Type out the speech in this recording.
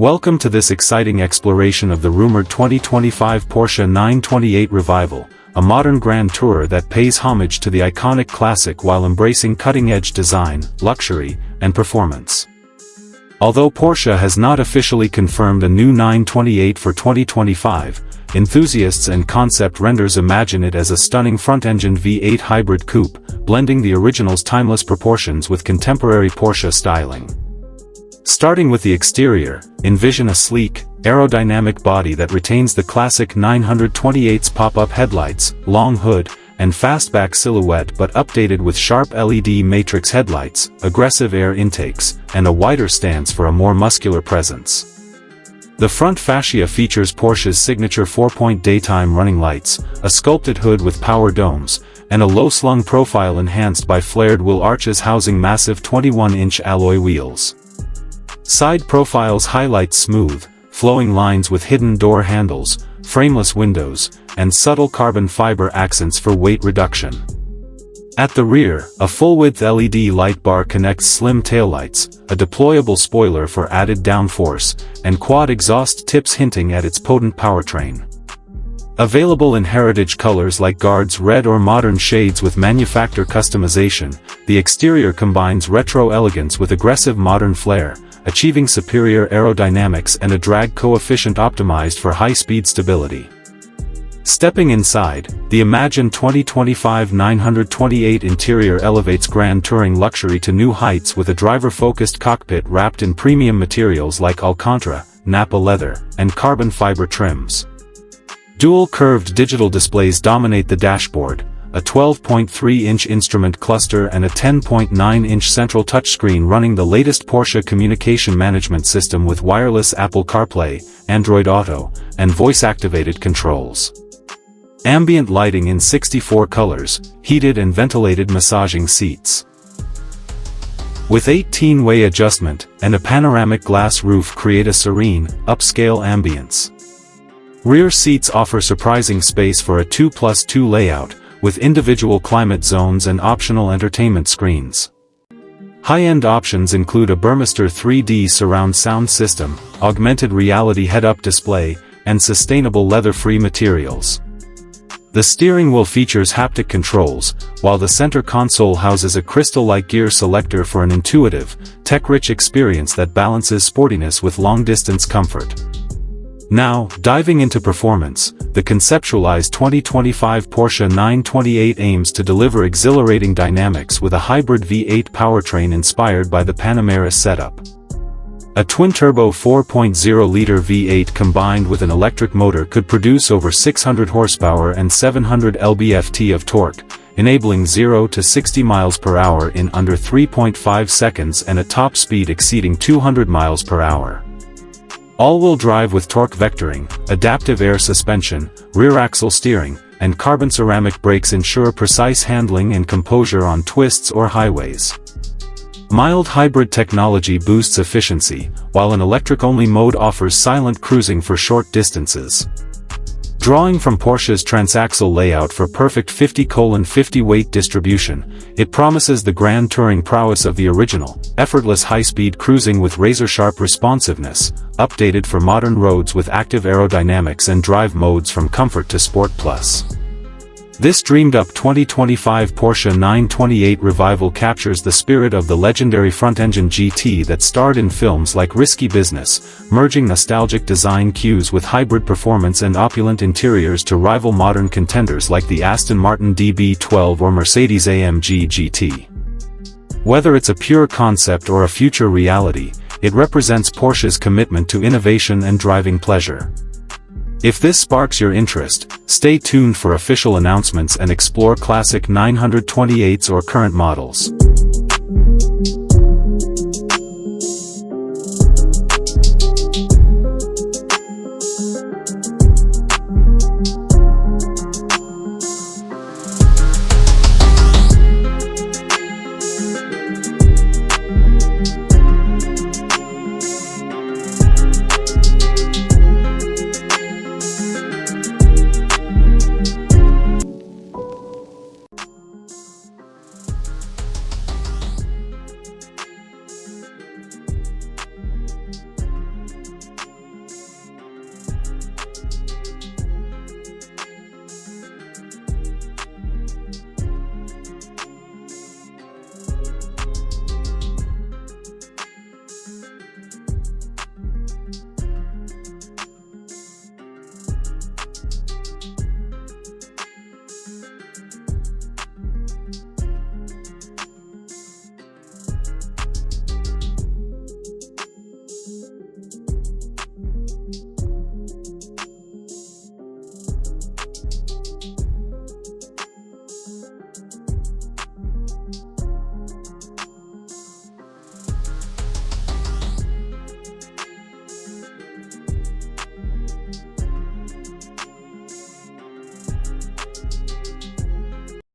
Welcome to this exciting exploration of the rumored 2025 Porsche 928 Revival, a modern grand tourer that pays homage to the iconic classic while embracing cutting-edge design, luxury, and performance. Although Porsche has not officially confirmed a new 928 for 2025, enthusiasts and concept renders imagine it as a stunning front-engine V8 hybrid coupe, blending the original's timeless proportions with contemporary Porsche styling. Starting with the exterior, envision a sleek, aerodynamic body that retains the classic 928's pop-up headlights, long hood, and fastback silhouette but updated with sharp LED matrix headlights, aggressive air intakes, and a wider stance for a more muscular presence. The front fascia features Porsche's signature 4-point daytime running lights, a sculpted hood with power domes, and a low-slung profile enhanced by flared wheel arches housing massive 21-inch alloy wheels. Side profiles highlight smooth, flowing lines with hidden door handles, frameless windows, and subtle carbon fiber accents for weight reduction. At the rear, a full-width LED light bar connects slim taillights, a deployable spoiler for added downforce, and quad exhaust tips hinting at its potent powertrain. Available in heritage colors like Guard's red or modern shades with manufacturer customization, the exterior combines retro elegance with aggressive modern flair, achieving superior aerodynamics and a drag coefficient optimized for high-speed stability. Stepping inside, the Imagine 2025 928 interior elevates grand touring luxury to new heights with a driver-focused cockpit wrapped in premium materials like Alcantara, Nappa leather, and carbon fiber trims. Dual curved digital displays dominate the dashboard, a 12.3-inch instrument cluster and a 10.9-inch central touchscreen running the latest Porsche communication management system with wireless Apple CarPlay, Android Auto, and voice-activated controls. Ambient lighting in 64 colors, heated and ventilated massaging seats. With 18-way adjustment and a panoramic glass roof create a serene, upscale ambience. Rear seats offer surprising space for a 2+2 layout, with individual climate zones and optional entertainment screens. High-end options include a Burmester 3D surround sound system, augmented reality head-up display, and sustainable leather-free materials. The steering wheel features haptic controls, while the center console houses a crystal-like gear selector for an intuitive, tech-rich experience that balances sportiness with long-distance comfort. Now, diving into performance, the conceptualized 2025 Porsche 928 aims to deliver exhilarating dynamics with a hybrid V8 powertrain inspired by the Panamera setup. A twin-turbo 4.0-liter V8 combined with an electric motor could produce over 600 horsepower and 700 lb-ft of torque, enabling 0 to 60 miles per hour in under 3.5 seconds and a top speed exceeding 200 miles per hour. All-wheel drive with torque vectoring, adaptive air suspension, rear-axle steering, and carbon ceramic brakes ensure precise handling and composure on twists or highways. Mild hybrid technology boosts efficiency, while an electric-only mode offers silent cruising for short distances. Drawing from Porsche's transaxle layout for perfect 50/50 weight distribution, it promises the grand touring prowess of the original, effortless high-speed cruising with razor-sharp responsiveness, updated for modern roads with active aerodynamics and drive modes from Comfort to Sport Plus. This dreamed-up 2025 Porsche 928 Revival captures the spirit of the legendary front-engine GT that starred in films like Risky Business, merging nostalgic design cues with hybrid performance and opulent interiors to rival modern contenders like the Aston Martin DB12 or Mercedes-AMG GT. Whether it's a pure concept or a future reality, it represents Porsche's commitment to innovation and driving pleasure. If this sparks your interest, stay tuned for official announcements and explore classic 928s or current models.